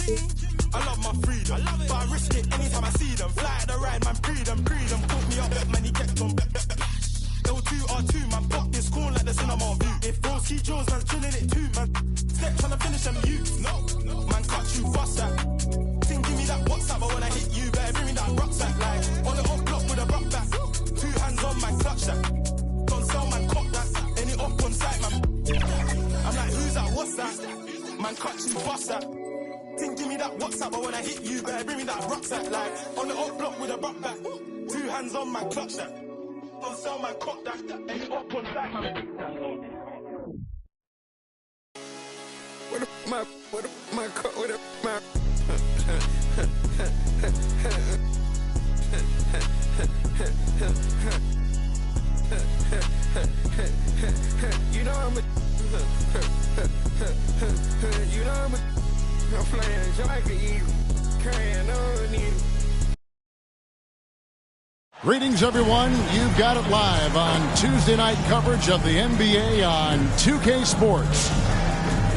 I love my freedom, but I risk it anytime I see them. Fly at the ride, man, freedom. Caught me up, man, he kept on. L2R2, man, pop this corn like the cinema view. If Broski Jones, man, chilling it too, man. Steps on the finish them youths. No, man, cut you bust that. Think give me that WhatsApp, but when I hit you, better bring me that rucksack. Like, on the hot block with a rock back. 2 hands on, man, clutch that. Don't sell, man, cock that. Any up on sight, man. I'm like, who's that, what's that? Man, cut you bust that. Think give me that WhatsApp, but when I hit you, better bring me that rucksack. Like, on the hot block with a rock back. 2 hands on, man, clutch that. Don't sell, man, cock that. Any up on sight, man. You know I'm playing so I can eat, carrying on you. Greetings, everyone. You've got it live on Tuesday night coverage of the NBA on 2K Sports.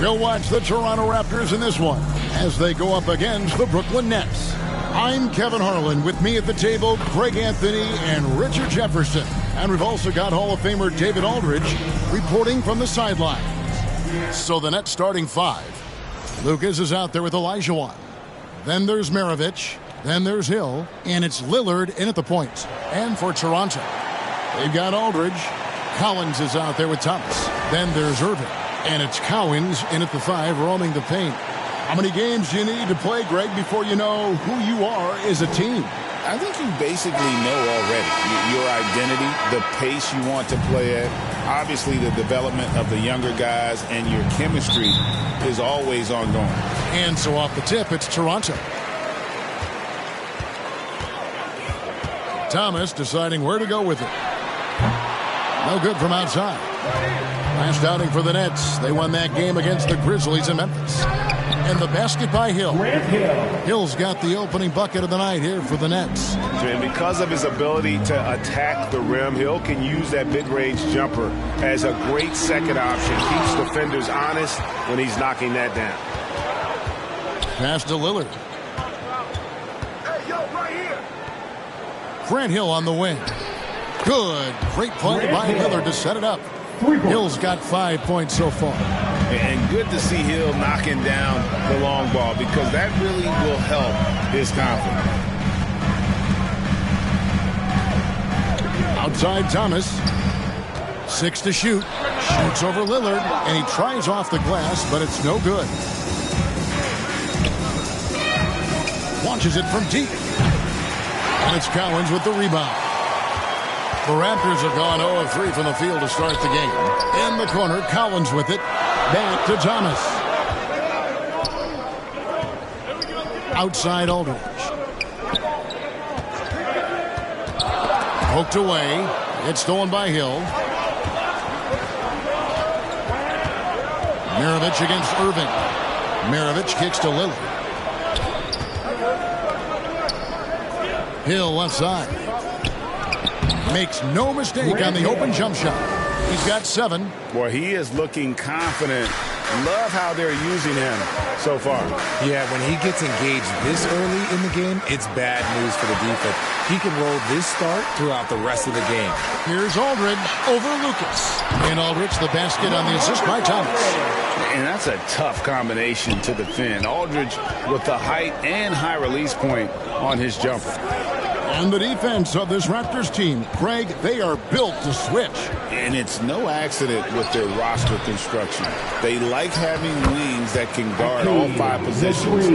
We'll watch the Toronto Raptors in this one as they go up against the Brooklyn Nets. I'm Kevin Harlan. With me at the table, Craig Anthony and Richard Jefferson. And we've also got Hall of Famer David Aldridge reporting from the sideline. So the Nets starting 5. Lucas is out there with Olajuwon. Then there's Maravich. Then there's Hill. And it's Lillard in at the point. And for Toronto, they've got Aldridge. Collins is out there with Thomas. Then there's Irving. And it's Cowens in at the 5, roaming the paint. How many games do you need to play, Greg, before you know who you are as a team? I think you basically know already your identity, the pace you want to play at, obviously the development of the younger guys, and your chemistry is always ongoing. And so off the tip, it's Toronto. Thomas deciding where to go with it. No good from outside. Last outing for the Nets. They won that game against the Grizzlies in Memphis. And the basket by Hill. Hill's got the opening bucket of the night here for the Nets. And because of his ability to attack the rim, Hill can use that mid-range jumper as a great second option. Keeps defenders honest when he's knocking that down. Pass to Lillard. Hey, yo, right here. Grant Hill on the wing. Good. Great play by Lillard to set it up. Hill's got 5 points so far. And good to see Hill knocking down the long ball because that really will help his confidence. Outside Thomas. 6 to shoot. Shoots over Lillard, and he tries off the glass, but it's no good. Launches it from deep. And it's Cowens with the rebound. The Raptors have gone 0 of 3 from the field to start the game. In the corner, Collins with it. Back to Thomas. Outside Aldridge. Poked away. It's stolen by Hill. Maravich against Irving. Maravich kicks to Lillard. Hill left side. Makes no mistake on the open jump shot. He's got 7. Boy, he is looking confident. Love how they're using him so far. Yeah, when he gets engaged this early in the game, it's bad news for the defense. He can roll this start throughout the rest of the game. Here's Aldridge over Lucas. And Aldridge the basket on the assist by Thomas. And that's a tough combination to defend. Aldridge with the height and high release point on his jumper. And the defense of this Raptors team, Craig, they are built to switch. And it's no accident with their roster construction. They like having wings that can guard all 5 positions.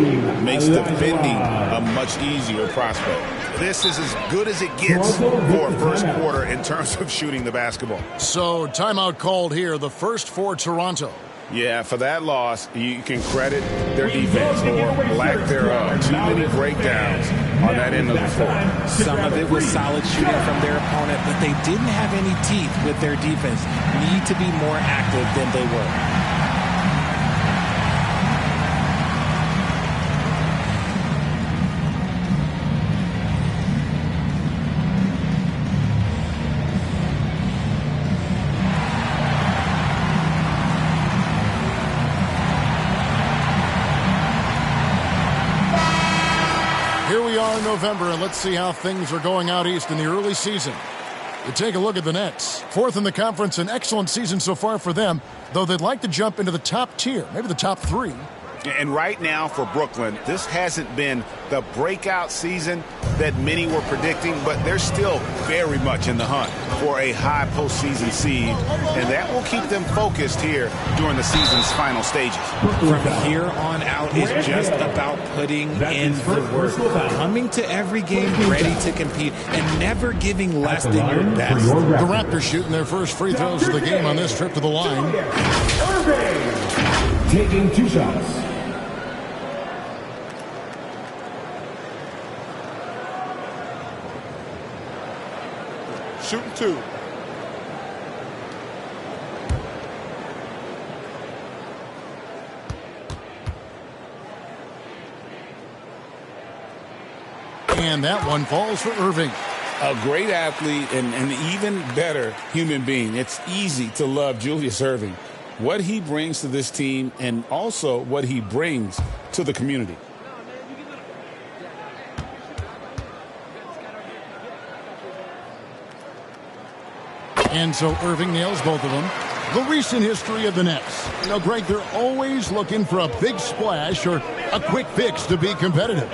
Makes defending a much easier prospect. This is as good as it gets for first quarter in terms of shooting the basketball. So timeout called here, the first for Toronto. Yeah, for that loss, you can credit their defense or lack thereof. Too many breakdowns on that end of the floor. Some of it was solid shooting from their opponent, but they didn't have any teeth with their defense. Need to be more active than they were. are in November, and let's see how things are going out east in the early season. You take a look at the Nets. Fourth in the conference, an excellent season so far for them, though they'd like to jump into the top tier, maybe the top 3. And right now for Brooklyn, this hasn't been the breakout season that many were predicting, but they're still very much in the hunt for a high postseason seed, and that will keep them focused here during the season's final stages. From here on out is just about putting in the work, coming to every game ready to compete, and never giving less than your best. The Raptors shooting their first free throws of the game on this trip to the line. Irving taking 2 shots. Shooting 2. And that one falls for Irving. A great athlete and an even better human being. It's easy to love Julius Irving. What he brings to this team and also what he brings to the community. And so Irving nails both of them. The recent history of the Nets. You know, Greg, they're always looking for a big splash or a quick fix to be competitive.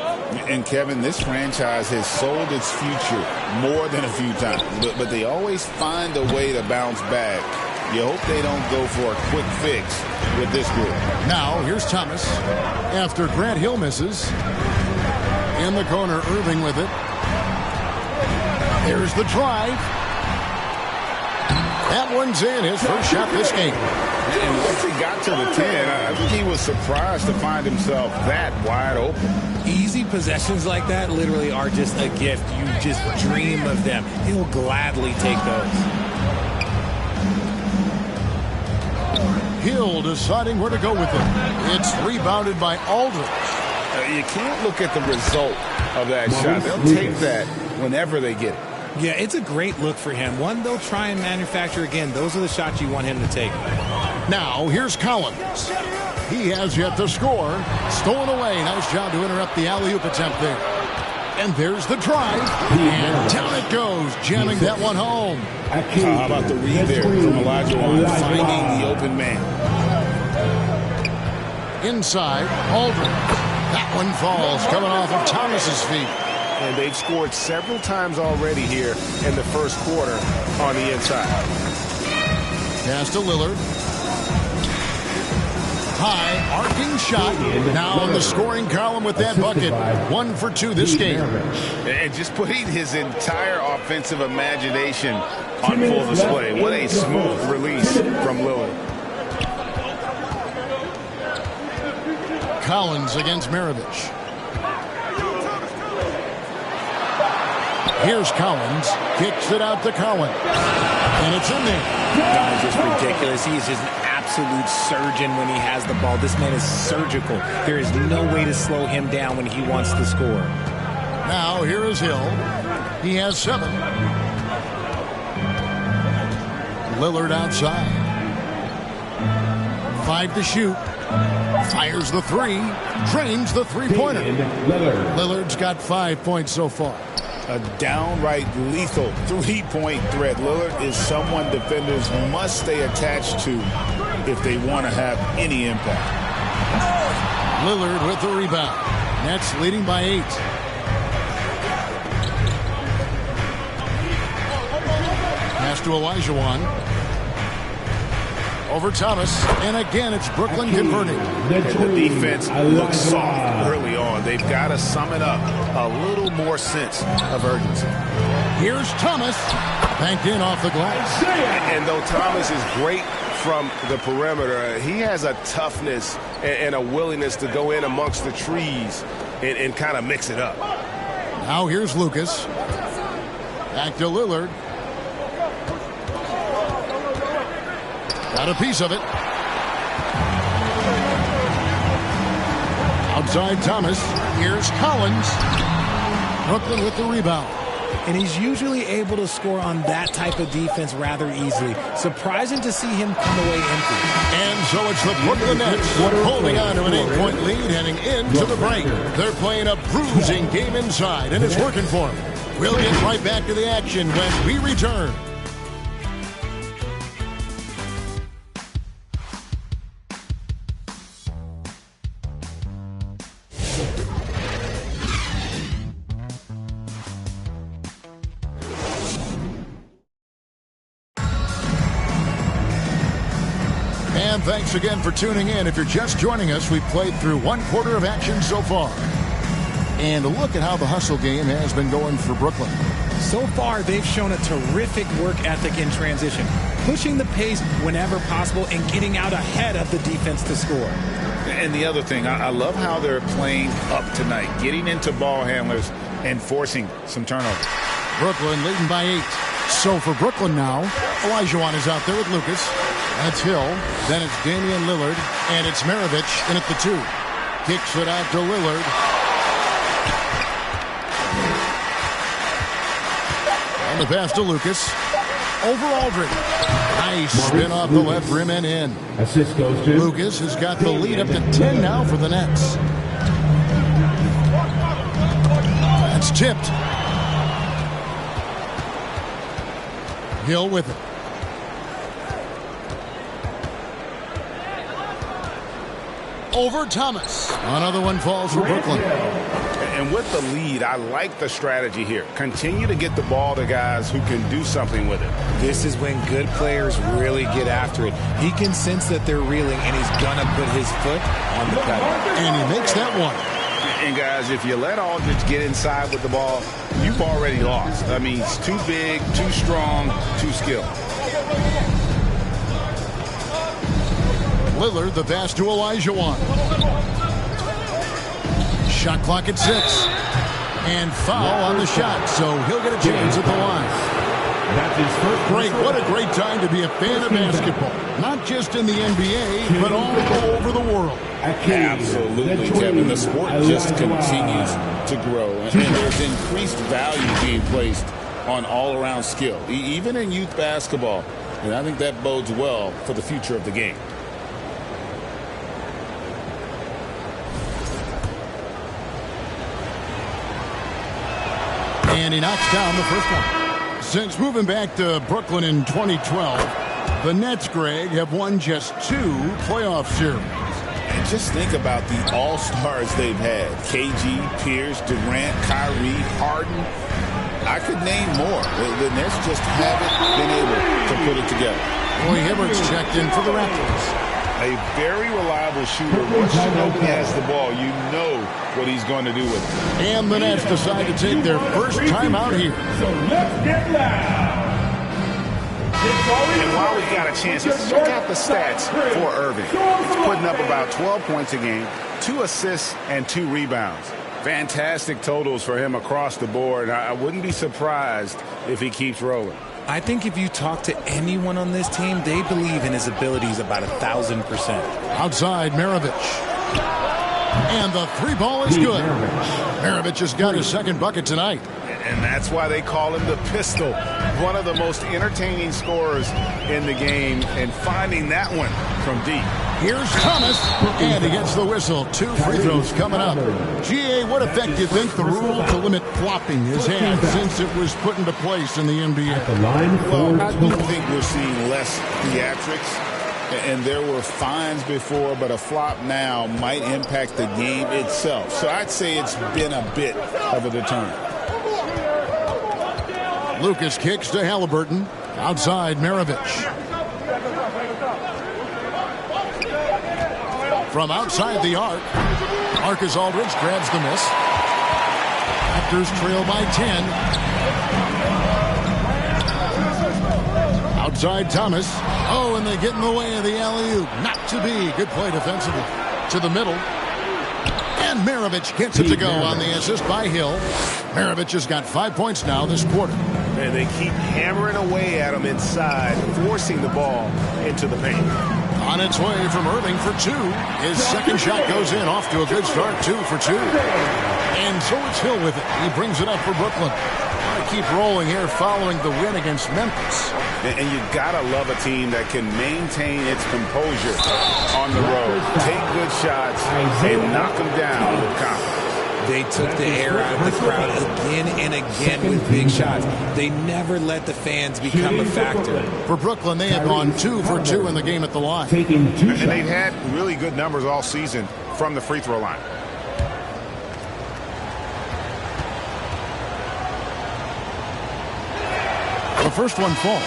And, Kevin, this franchise has sold its future more than a few times. But they always find a way to bounce back. You hope they don't go for a quick fix with this group. Now, here's Thomas. After Grant Hill misses. In the corner, Irving with it. There's the drive. That one's in, his first shot this game. And once he got to the 10, I think he was surprised to find himself that wide open. Easy possessions like that literally are just a gift. You just dream of them. He'll gladly take those. Hill deciding where to go with it. It's rebounded by Aldridge. You can't look at the result of that shot. They'll take that whenever they get it. Yeah, it's a great look for him. One they'll try and manufacture again. Those are the shots you want him to take. Now, here's Collins. He has yet to score. Stolen away. Nice job to interrupt the alley-oop attempt there. And there's the drive. And down it goes, jamming that one home. How about the read there from Elijah Wan, finding the open man. Inside, Aldridge. That one falls, coming off of Thomas's feet. And they've scored several times already here in the first quarter on the inside. Pass to Lillard. High, arcing shot. Now on the scoring column with that bucket. 1 for 2 this game. And just putting his entire offensive imagination on full display. What a smooth release from Lillard. Collins against Maravich. Here's Collins. Kicks it out to Collins. And it's in there. That is just ridiculous. He is just an absolute surgeon when he has the ball. This man is surgical. There is no way to slow him down when he wants to score. Now here is Hill. He has 7. Lillard outside. 5 to shoot. Fires the 3. Drains the 3-pointer. Lillard's got 5 points so far. A downright lethal 3-point threat. Lillard is someone defenders must stay attached to if they want to have any impact. Lillard with the rebound. Nets leading by 8. Pass to Elijah Wan. Over Thomas, and again it's Brooklyn converting. The defense looks soft early on. They've got to sum it up. A little more sense of urgency. Here's Thomas, banked in off the glass. And though Thomas is great from the perimeter, he has a toughness and a willingness to go in amongst the trees and kind of mix it up. Now here's Lucas. Back to Lillard. Got a piece of it. Outside Thomas. Here's Collins. Brooklyn with the rebound. and he's usually able to score on that type of defense rather easily. Surprising to see him come away empty. And so it's the Brooklyn Nets holding on to an 8-point lead heading into the break. They're playing a bruising game inside, and it's working for them. We'll get right back to the action when we return. And thanks again for tuning in. If you're just joining us, we've played through one quarter of action so far. And look at how the hustle game has been going for Brooklyn. So far, they've shown a terrific work ethic in transition, pushing the pace whenever possible and getting out ahead of the defense to score. And the other thing, I love how they're playing up tonight, getting into ball handlers and forcing some turnovers. Brooklyn leading by 8. So for Brooklyn now, Olajuwon is out there with Lucas. That's Hill. Then it's Damian Lillard. And it's Maravich in at the 2. Kicks it out to Lillard. And the pass to Lucas. Over Aldridge. Nice spin off the left rim and in. Assist goes to Lucas has got the lead up to 10 now for the Nets. That's tipped. Hill with it. Over Thomas. Another one falls for Brooklyn. And with the lead, I like the strategy here. Continue to get the ball to guys who can do something with it. This is when good players really get after it. He can sense that they're reeling, and he's going to put his foot on the pedal. And he makes that one. And guys, if you let Aldridge get inside with the ball, you've already lost. I mean, he's too big, too strong, too skilled. Lillard, the pass to Olajuwon. Shot clock at 6. And foul on the shot, so he'll get a chance at the line. That's his first. Great, what a great time to be a fan of basketball. Not just in the NBA, but all over the world. Absolutely, Kevin. The sport just continues to grow, and there's increased value being placed on all-around skill, even in youth basketball. And I think that bodes well for the future of the game. And he knocks down the first one. Since moving back to Brooklyn in 2012, the Nets, Greg, have won just 2 playoff series. And just think about the all-stars they've had. KG, Pierce, Durant, Kyrie, Harden. I could name more. The Nets just haven't been able to put it together. Roy Hibbert's checked in for the Raptors. A very reliable shooter. Once Shinobi has the ball, you know what he's going to do with it. And the Nets decide to take their first time out here. So let's get loud. And while we've got a chance, let's check out the stats for Irving. He's putting up about 12 points a game, 2 assists, and 2 rebounds. Fantastic totals for him across the board. I wouldn't be surprised if he keeps rolling. I think if you talk to anyone on this team, they believe in his abilities about 1,000%. Outside, Maravich. And the 3 ball is good. Maravich has got his second bucket tonight. And that's why they call him the pistol. One of the most entertaining scorers in the game, and finding that one from deep. Here's Thomas, and he gets the whistle. 2 free throws coming up. GA, what effect do you think the rule to limit flopping has had since it was put into place in the NBA? Well, I do think we're seeing less theatrics. And there were fines before, but a flop now might impact the game itself. So I'd say it's been a bit of a deterrent. Lucas kicks to Halliburton. Outside, Maravich. From outside the arc, Marcus Aldridge grabs the miss. Raptors trail by 10. Outside Thomas. Oh, and they get in the way of the alley-oop. Not to be. Good play defensively. To the middle. And Maravich gets it to go on the assist by Hill. Maravich has got 5 points now this quarter. And they keep hammering away at him inside, forcing the ball into the paint. On its way from Irving for two. His second shot goes in, off to a good start, 2 for 2. And so it's Hill with it. He brings it up for Brooklyn. Want to keep rolling here following the win against Memphis. And you gotta love a team that can maintain its composure on the road, take good shots, and knock them down with confidence. They took the air out of the crowd again and again with big shots. They never let the fans become a factor. For Brooklyn, they have gone 2 for 2 in the game at the line. Taking 2 shots. And they've had really good numbers all season from the free throw line. The first one falls.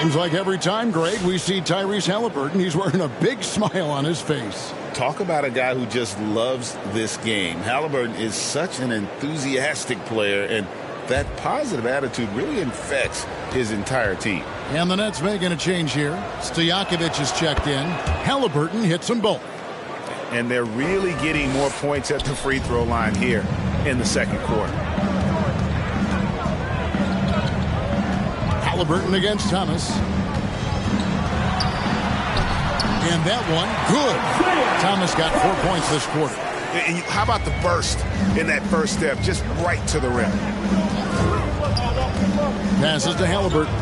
Seems like every time, Greg, we see Tyrese Halliburton, he's wearing a big smile on his face. Talk about a guy who just loves this game. Halliburton is such an enthusiastic player, and that positive attitude really infects his entire team. And the Nets making a change here. Stojakovic is checked in. Halliburton hits them both. And they're really getting more points at the free throw line here in the second quarter. Halliburton against Thomas. And that one, good. Thomas got 4 points this quarter. And how about the burst in that first step, just right to the rim? Passes to Halliburton.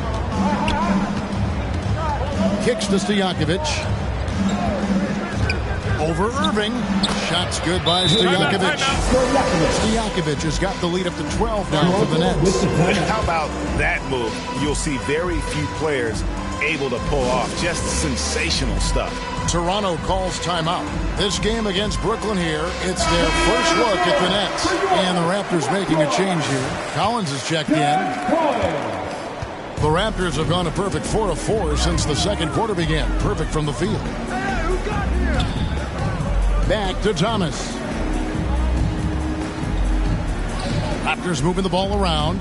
Kicks to Stojakovic. Over Irving. Shots good by Stojakovic. Stojakovic has got the lead up to 12 now for the Nets. How about that move? You'll see very few players able to pull off just sensational stuff. Toronto calls timeout. This game against Brooklyn here, it's their first look at the Nets. And the Raptors making a change here. Collins is checked in. The Raptors have gone a perfect 4 of 4 since the second quarter began. Perfect from the field. Back to Thomas. Raptors moving the ball around.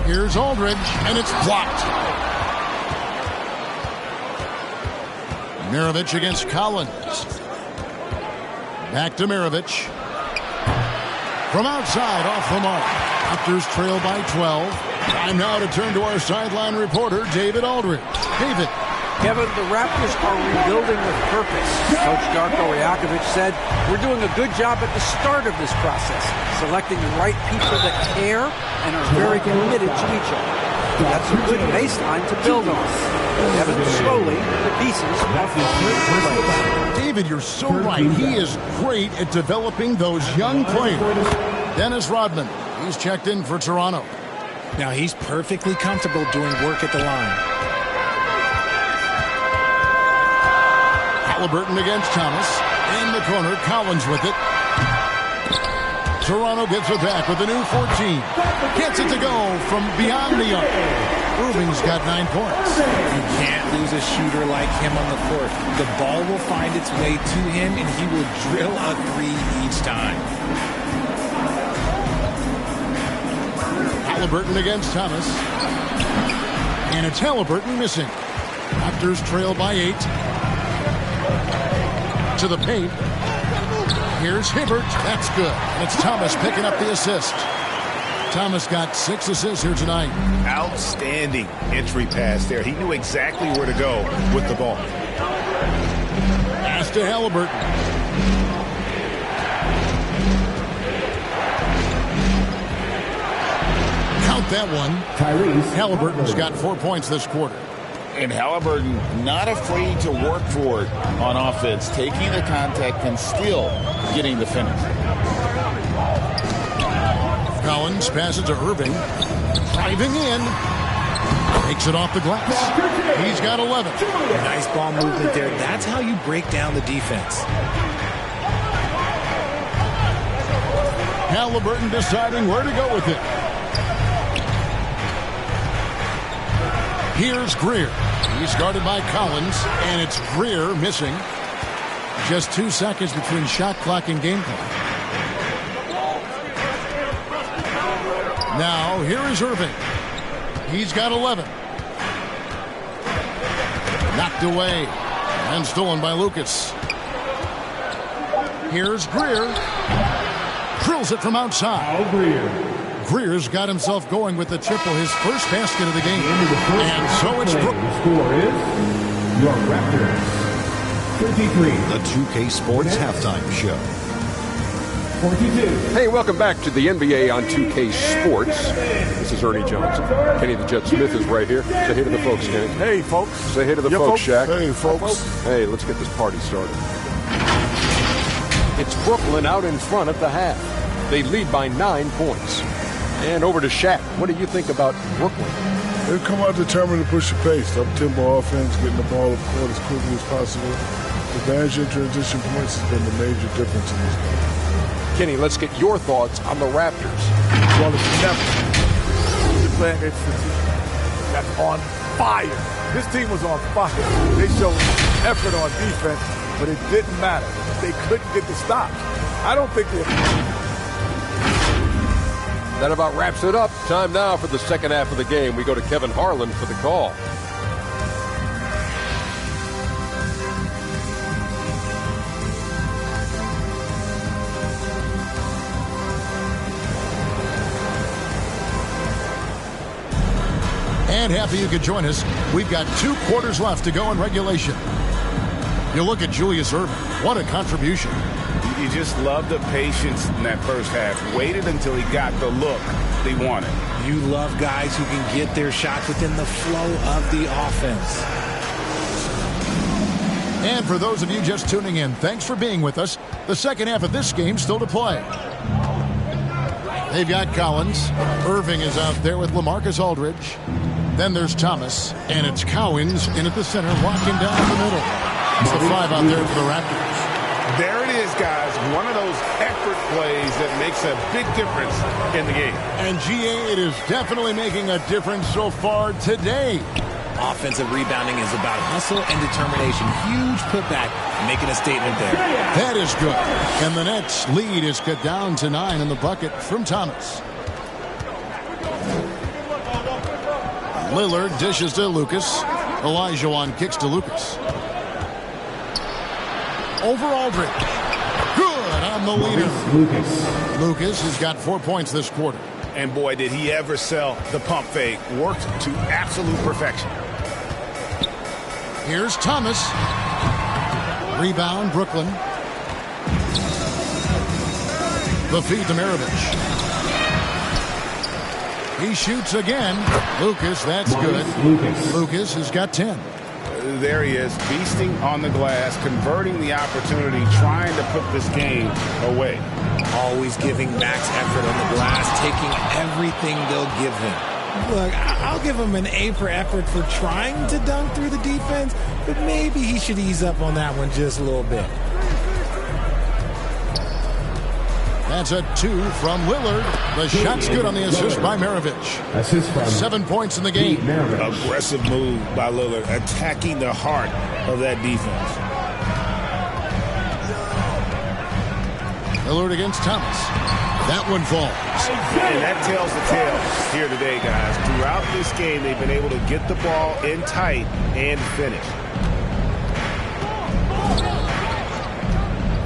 Here's Aldridge, and it's blocked. Mirovic against Collins. Back to Mirovic. From outside, off the mark. Raptors trail by 12. Time now to turn to our sideline reporter, David Aldridge. David. Kevin, the Raptors are rebuilding with purpose. Coach Darko Rajakovic said, we're doing a good job at the start of this process, selecting the right people that care and are very committed to each other. That's a good baseline to build on. Kevin, slowly, the pieces are falling into place. David, you're so right. He is great at developing those young players. Dennis Rodman, he's checked in for Toronto. Now he's perfectly comfortable doing work at the line. Halliburton against Thomas. In the corner, Collins with it. Toronto gets it back with a new 14. Gets it to go from beyond the arc. Irving's got 9 points. You can't lose a shooter like him on the court. The ball will find its way to him, and he will drill a 3 each time. Halliburton against Thomas. And it's Halliburton missing. Raptors trail by 8. To the paint. Here's Hibbert. That's good. And it's Thomas picking up the assist. Thomas got 6 assists here tonight. Outstanding entry pass there. He knew exactly where to go with the ball. Pass to Halliburton. Count that one. Tyrese Halliburton's got 4 points this quarter. And Halliburton not afraid to work for it on offense, taking the contact and still getting the finish. Collins passes to Irving. Driving in. Takes it off the glass. He's got 11. Nice ball movement there. That's how you break down the defense. Halliburton deciding where to go with it. Here's Greer. He's guarded by Collins, and it's Greer missing. Just 2 seconds between shot clock and game clock. Now, here is Irving. He's got 11. Knocked away and stolen by Lucas. Here's Greer. Drills it from outside. Greer's got himself going with the triple, his first basket of the game. And so it's Brooklyn. The score is your Raptors The 2K Sports Halftime Show. 42. Hey, welcome back to the NBA on 2K Sports. This is Ernie Johnson. Kenny the Jet Smith is right here. Say hey to the folks, Kenny. Hey, folks. Say hey to the folks, Shaq. Hey, folks. Hey, let's get this party started. It's Brooklyn out in front at the half. They lead by 9 points. And over to Shaq. What do you think about Brooklyn? They've come out determined to push the pace. Up-tempo offense, getting the ball up court as quickly as possible. Advantage in transition points has been the major difference in this game. Kenny, let's get your thoughts on the Raptors. Well, it's never been playing against a team that's on fire. This team was on fire. They showed effort on defense, but it didn't matter. They couldn't get the stop. I don't think they... That about wraps it up. Time now for the second half of the game. We go to Kevin Harlan for the call. And happy you could join us. We've got 2 quarters left to go in regulation. You look at Julius Erving. What a contribution. You just love the patience in that first half. Waited until he got the look they wanted. You love guys who can get their shots within the flow of the offense. And for those of you just tuning in, thanks for being with us. The second half of this game still to play. They've got Collins. Erving is out there with LaMarcus Aldridge. Then there's Thomas, and it's Cowens in at the center, walking down the middle. It's the 5 out there for the Raptors. There it is, guys. One of those effort plays that makes a big difference in the game. And GA, it is definitely making a difference so far today. Offensive rebounding is about hustle and determination. Huge putback, making a statement there. That is good. And the Nets' lead is cut down to 9 in the bucket from Thomas. Lillard dishes to Lucas. Olajuwon kicks to Lucas. Over Aldridge. Good on the leader. Lucas has got 4 points this quarter. And boy, did he ever sell the pump fake. Worked to absolute perfection. Here's Thomas. Rebound, Brooklyn. The feed to Maravich. He shoots again. Lucas, that's good. Lucas has got 10. There he is, feasting on the glass, converting the opportunity, trying to put this game away. Always giving max effort on the glass, taking everything they'll give him. Look, I'll give him an A for effort for trying to dunk through the defense, but maybe he should ease up on that one just a little bit. That's a 2 from Lillard. The shot's good on the assist by Maravich. 7 points in the game. Aggressive move by Lillard, attacking the heart of that defense. Lillard against Thomas. That one falls. And that tells the tale here today, guys. Throughout this game, they've been able to get the ball in tight and finish.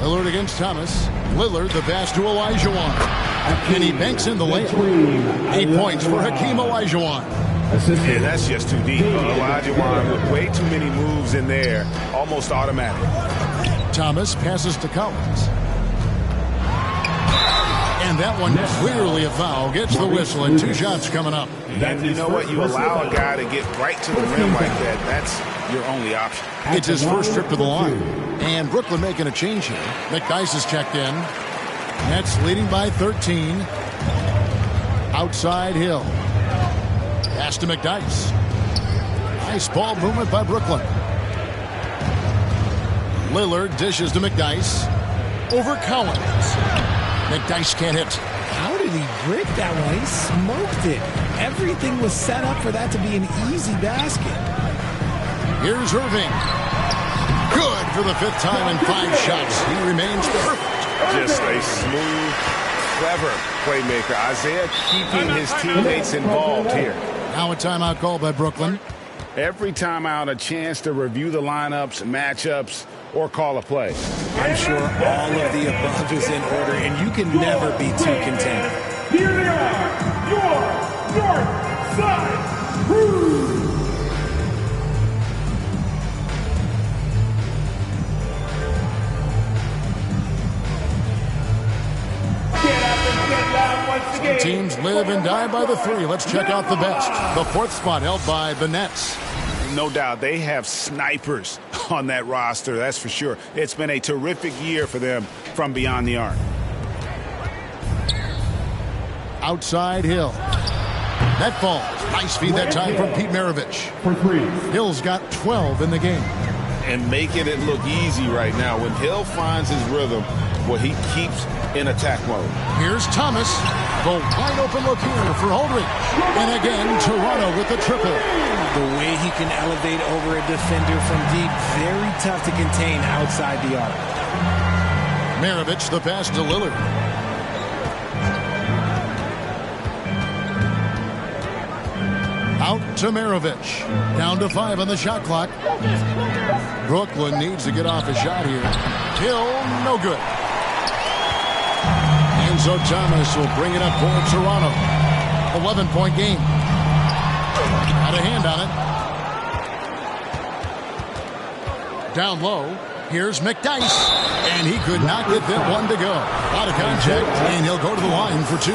Lillard against Thomas. Lillard, the pass to Olajuwon. And he banks in the layup. 8 points for Hakeem Olajuwon. Yeah, that's just too deep. Olajuwon with way too many moves in there. Almost automatic. Thomas passes to Collins. And that one clearly a foul. Gets the whistle and 2 shots coming up. And you know what? You allow a guy to get right to the rim like that. That's your only option. It's his first trip to the line. And Brooklyn making a change here. McDyess is checked in. Nets leading by 13. Outside Hill. Pass to McDyess. Nice ball movement by Brooklyn. Lillard dishes to McDyess. Over Cowens. McDyess can't hit. How did he break that one? He smoked it. Everything was set up for that to be an easy basket. Here's Erving. Good for the 5th time in 5 shots. He remains perfect. Just a smooth, clever playmaker. Isaiah keeping his teammates involved here. Now a timeout call by Brooklyn. Every timeout, a chance to review the lineups, matchups, or call a play. I'm sure all of the above is in order, and you can never be too content. Here they are, your North Side Crew. Some teams live and die by the three. Let's check out the best. The fourth spot held by the Nets. No doubt they have snipers on that roster, that's for sure. It's been a terrific year for them from beyond the arc. Outside Hill. That falls. Nice feed that time from Pete Maravich. Hill's got 12 in the game. And making it look easy right now. When Hill finds his rhythm, well, he keeps in attack mode. Here's Thomas. The wide open look here for Holdridge. And again, Toronto with the triple. The way he can elevate over a defender from deep, very tough to contain outside the arc. Maravich the pass to Lillard. Out to Maravich. Down to 5 on the shot clock. Brooklyn needs to get off a shot here. Hill, no good. Enzo Thomas will bring it up for Toronto. 11-point game. Had a hand on it. Down low. Here's McDyess. And he could not get that one to go. Out of contact, and he'll go to the line for 2.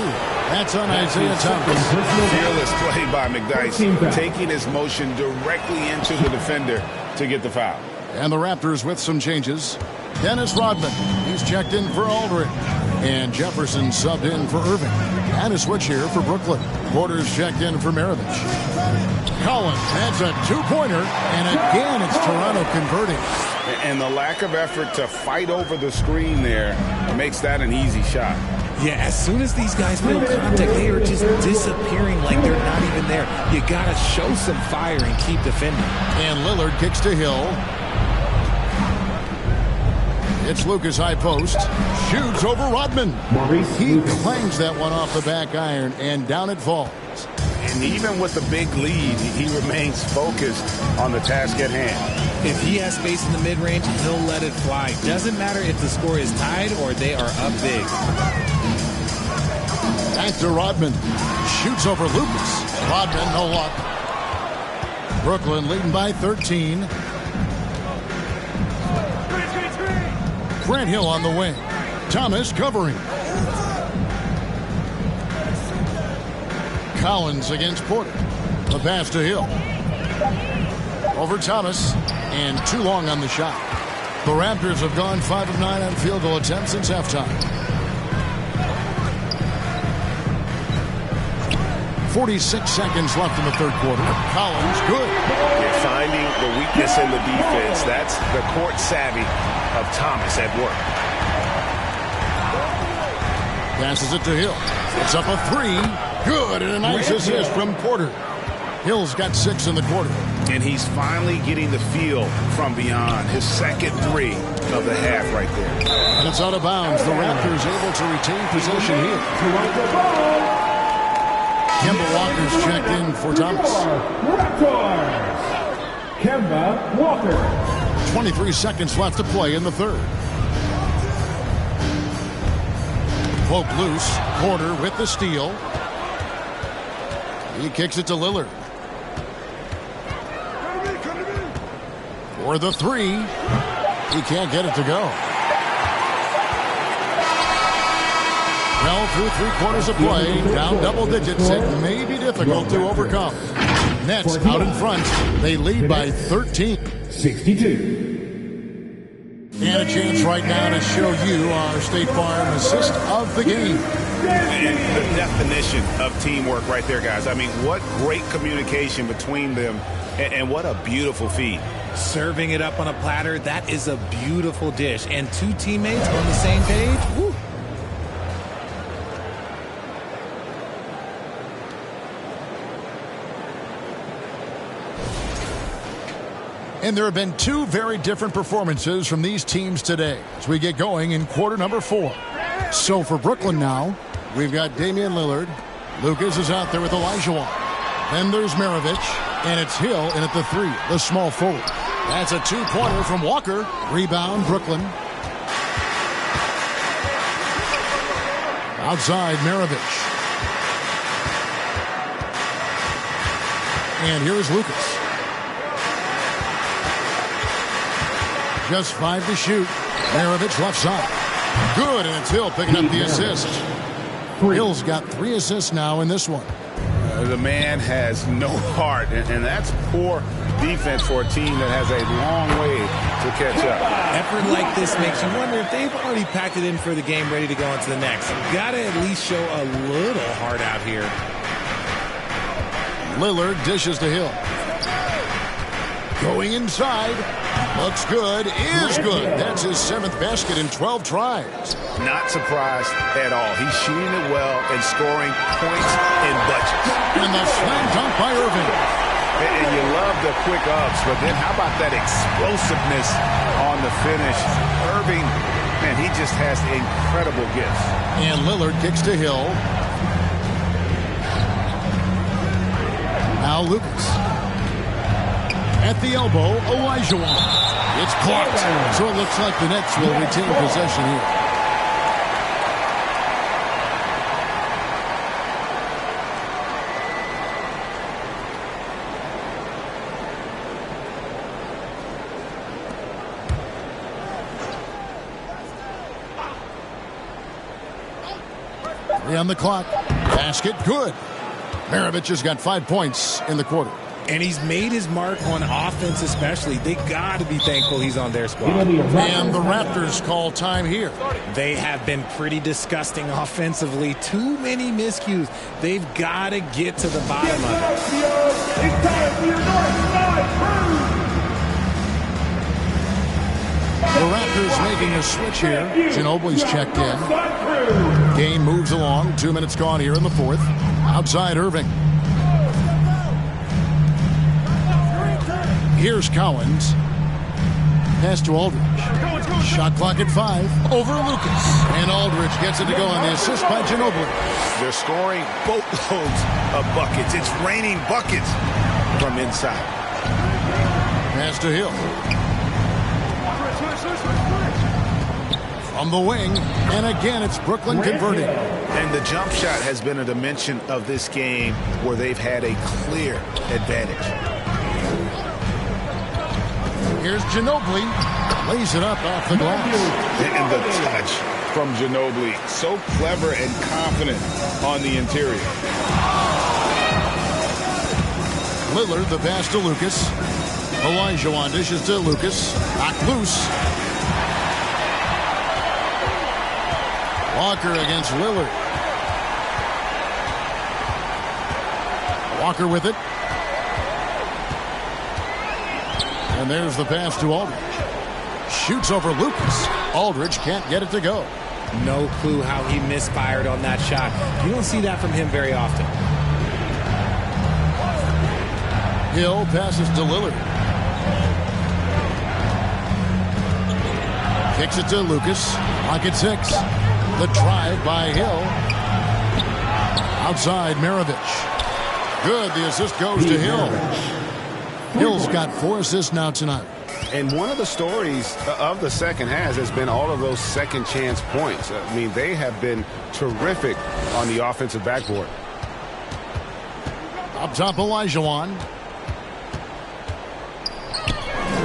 That's on Isaiah Thomas. Fearless play by McDyess, taking his motion directly into the defender to get the foul. And the Raptors with some changes. Dennis Rodman, he's checked in for Aldridge. And Jefferson subbed in for Irving. And a switch here for Brooklyn. Porter's checked in for Maravich. Collins, that's a 2-pointer. And again, it's Toronto converting. And the lack of effort to fight over the screen there makes that an easy shot. Yeah, as soon as these guys feel contact, they are just disappearing like they're not even there. You got to show some fire and keep defending. And Lillard kicks to Hill. It's Lucas high post. Shoots over Rodman. He clangs that one off the back iron, and down it falls. And even with the big lead, he remains focused on the task at hand. If he has space in the mid-range, he'll let it fly. Doesn't matter if the score is tied or they are up big. Back to Rodman. Shoots over Lucas. Rodman, no luck. Brooklyn leading by 13. Grant Hill on the wing. Thomas covering. Collins against Porter. The pass to Hill. Over Thomas. And too long on the shot. The Raptors have gone 5 of 9 on field goal attempts since halftime. 46 seconds left in the third quarter. Collins, good. You're finding the weakness in the defense. That's the court savvy of Thomas at work. Passes it to Hill. It's up a 3. Good, and a nice assist from Porter. Hill's got 6 in the quarter. And he's finally getting the feel from beyond. His second 3 of the half right there. And it's out of bounds. The Raptors able to retain possession here. Kemba Walker's checked in for Thomas. Raptors. Kemba Walker. 23 seconds left to play in the third. Poke loose. Porter with the steal. He kicks it to Lillard. For the 3. He can't get it to go. Well, through 3 quarters of play, down double digits, it may be difficult to overcome. Nets out in front. They lead by 13. 62. And a chance right now to show you our State Farm assist of the game. And the definition of teamwork right there, guys. I mean, what great communication between them, and what a beautiful feed. Serving it up on a platter, that is a beautiful dish. And 2 teammates on the same page, woo. And there have been 2 very different performances from these teams today as we get going in quarter number 4. So for Brooklyn now, we've got Damian Lillard. Lucas is out there with Olajuwon. Then there's Maravich, and it's Hill in at the 3, the small forward. That's a 2-pointer from Walker. Rebound, Brooklyn. Outside, Maravich. And here's Lucas. Just 5 to shoot. Maravich left side. Good, and it's Hill picking up the assist. Hill's got 3 assists now in this one. The man has no heart, and that's poor defense for a team that has a long way to catch up. Effort like this makes you wonder if they've already packed it in for the game, ready to go on to the next. You've got to at least show a little heart out here. Lillard dishes to Hill. Going inside. Looks good. Is good. That's his 7th basket in 12 tries. Not surprised at all. He's shooting it well and scoring points in bunches. And the slam dunk by Irving. And you love the quick ups, but then how about that explosiveness on the finish? Irving, man, he just has incredible gifts. And Lillard kicks to Hill. Now Lucas. At the elbow, Olajuwon. It's blocked. So it looks like the Nets will retain possession here. On the clock. Basket good. Maravich has got 5 points in the quarter. And he's made his mark on offense especially. They got to be thankful he's on their squad. And the Raptors call time here. They have been pretty disgusting offensively. Too many miscues. They've got to get to the bottom of it. It's time for your North Side Crew. The Raptors making a switch here. Ginobili's checked in. Game moves along. 2 minutes gone here in the 4th. Outside Irving. Here's Cowens. Pass to Aldridge. Shot clock at 5. Over Lucas. And Aldridge gets it to go on the assist by Ginobili. They're scoring boatloads of buckets. It's raining buckets from inside. Pass to Hill. From the wing, and again it's Brooklyn converting. And the jump shot has been a dimension of this game where they've had a clear advantage. Here's Ginobili, lays it up off the glass. And the touch from Ginobili, so clever and confident on the interior. Lillard, the pass to Lucas. Olajuwon dishes to Lucas, knocked loose. Walker against Lillard. Walker with it. And there's the pass to Aldridge. Shoots over Lucas. Aldridge can't get it to go. No clue how he misfired on that shot. You don't see that from him very often. Hill passes to Lillard. Kicks it to Lucas. Clock at 6. The drive by Hill. Outside Maravich. Good. The assist goes to Hill. Hill's got 4 assists now tonight. And one of the stories of the second half has been all of those second chance points. I mean, they have been terrific on the offensive backboard. Up top, Olajuwon.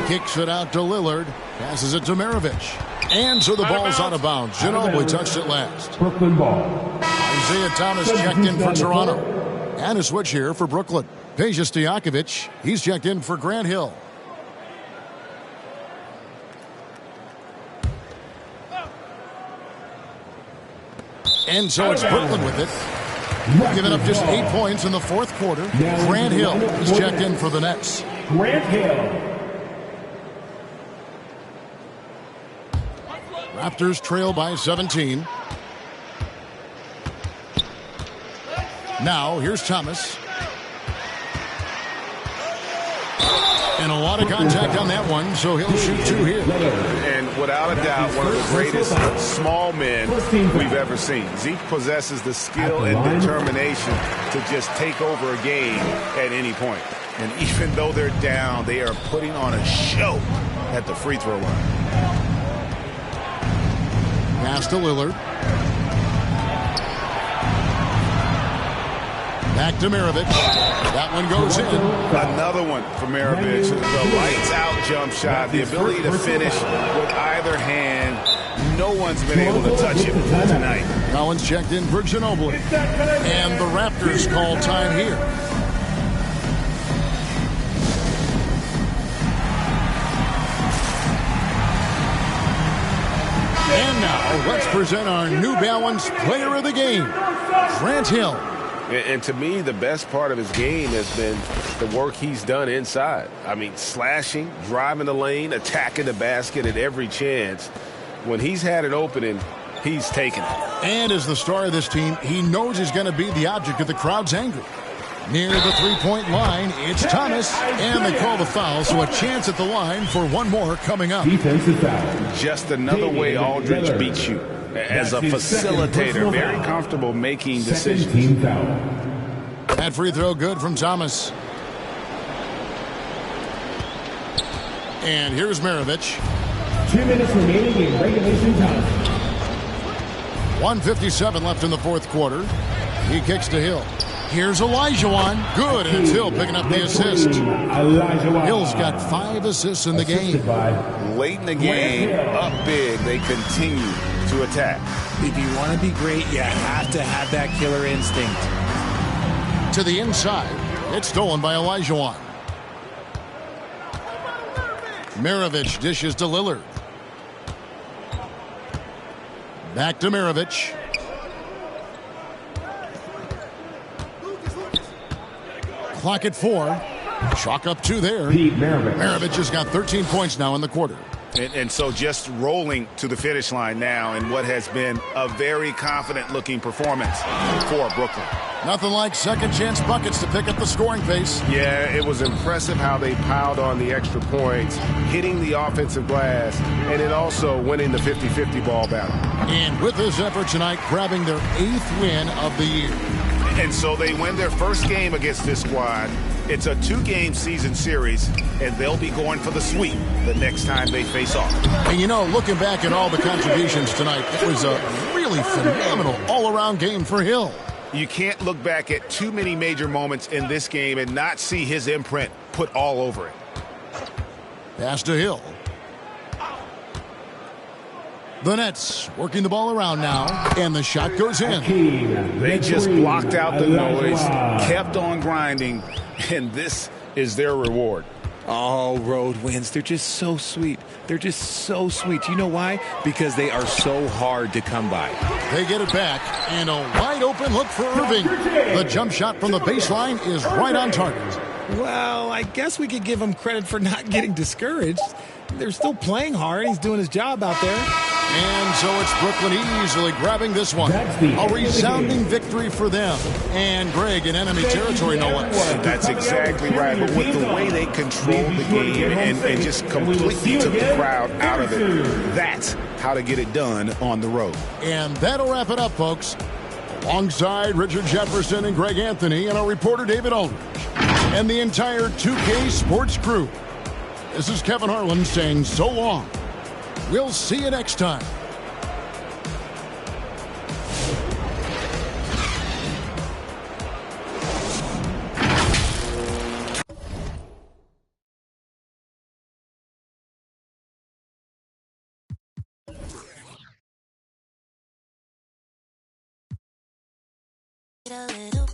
Kicks it out to Lillard. Passes it to Maravich. And so the ball's out of bounds. Ginobili touched it last. Brooklyn ball. Isaiah Thomas checked in for Toronto. And a switch here for Brooklyn. Peja Stojakovic, he's checked in for Grant Hill. And so it's Brooklyn with it. Giving up just 8 points in the 4th quarter. Grant Hill is checked in for the Nets. Grant Hill. Raptors trail by 17. Now, here's Thomas. And a lot of contact on that one, so he'll shoot 2 here. And without a doubt, one of the greatest small men we've ever seen. Zeke possesses the skill and determination to just take over a game at any point. And even though they're down, they are putting on a show at the free throw line. Pass to Lillard. Back to Maravich. That one goes in. Another one for Maravich. The lights-out jump shot, the ability to finish with either hand. No one's been able to touch it tonight. Collins checked in for Ginobili. And the Raptors call time here. And now, let's present our New Balance Player of the Game, Grant Hill. And to me, the best part of his game has been the work he's done inside. I mean, slashing, driving the lane, attacking the basket at every chance. When he's had an opening, he's taken it. And as the star of this team, he knows he's going to be the object of the crowd's anger. Near the three-point line, it's Thomas, and they call the foul, so a chance at the line for one more coming up. Defensive foul. Just another way Aldridge beats you. As a facilitator, very comfortable making decisions. Team foul. That free throw good from Thomas. And here's Maravich. 2 minutes remaining in regulation time. 1:57 left in the fourth quarter. He kicks to Hill. Here's Olajuwon. Good, and it's Hill picking up the assist. Hill's got 5 assists in the game. Late in the game, up big, they continue to attack. If you want to be great, you have to have that killer instinct. To the inside. It's stolen by Olajuwon. Maravich dishes to Lillard. Back to Maravich. Clock at 4. Chalk up 2 there. Maravich has got 13 points now in the quarter. And so just rolling to the finish line now in what has been a very confident-looking performance for Brooklyn. Nothing like second chance buckets to pick up the scoring pace. Yeah, it was impressive how they piled on the extra points, hitting the offensive glass, and then also winning the 50-50 ball battle. And with this effort tonight, grabbing their 8th win of the year. And so they win their first game against this squad. It's a 2-game season series, and they'll be going for the sweep the next time they face off. And you know, looking back at all the contributions tonight, it was a really phenomenal all-around game for Hill. You can't look back at too many major moments in this game and not see his imprint put all over it. Pass to Hill. The Nets working the ball around now, and the shot goes in. They just blocked out the noise, kept on grinding, and this is their reward. Oh, road wins. They're just so sweet. They're just so sweet. You know why? Because they are so hard to come by. They get it back, and a wide open look for Irving. The jump shot from the baseline is right on target. Well, I guess we could give him credit for not getting discouraged. They're still playing hard. He's doing his job out there. And so it's Brooklyn easily grabbing this one. A resounding victory for them. And Greg in enemy territory, no less. That's exactly right. But with the way they controlled the game and just completely took the crowd out of it, that's how to get it done on the road. And that'll wrap it up, folks. Alongside Richard Jefferson and Greg Anthony and our reporter David Aldridge and the entire 2K Sports crew. This is Kevin Harlan saying so long. We'll see you next time. A little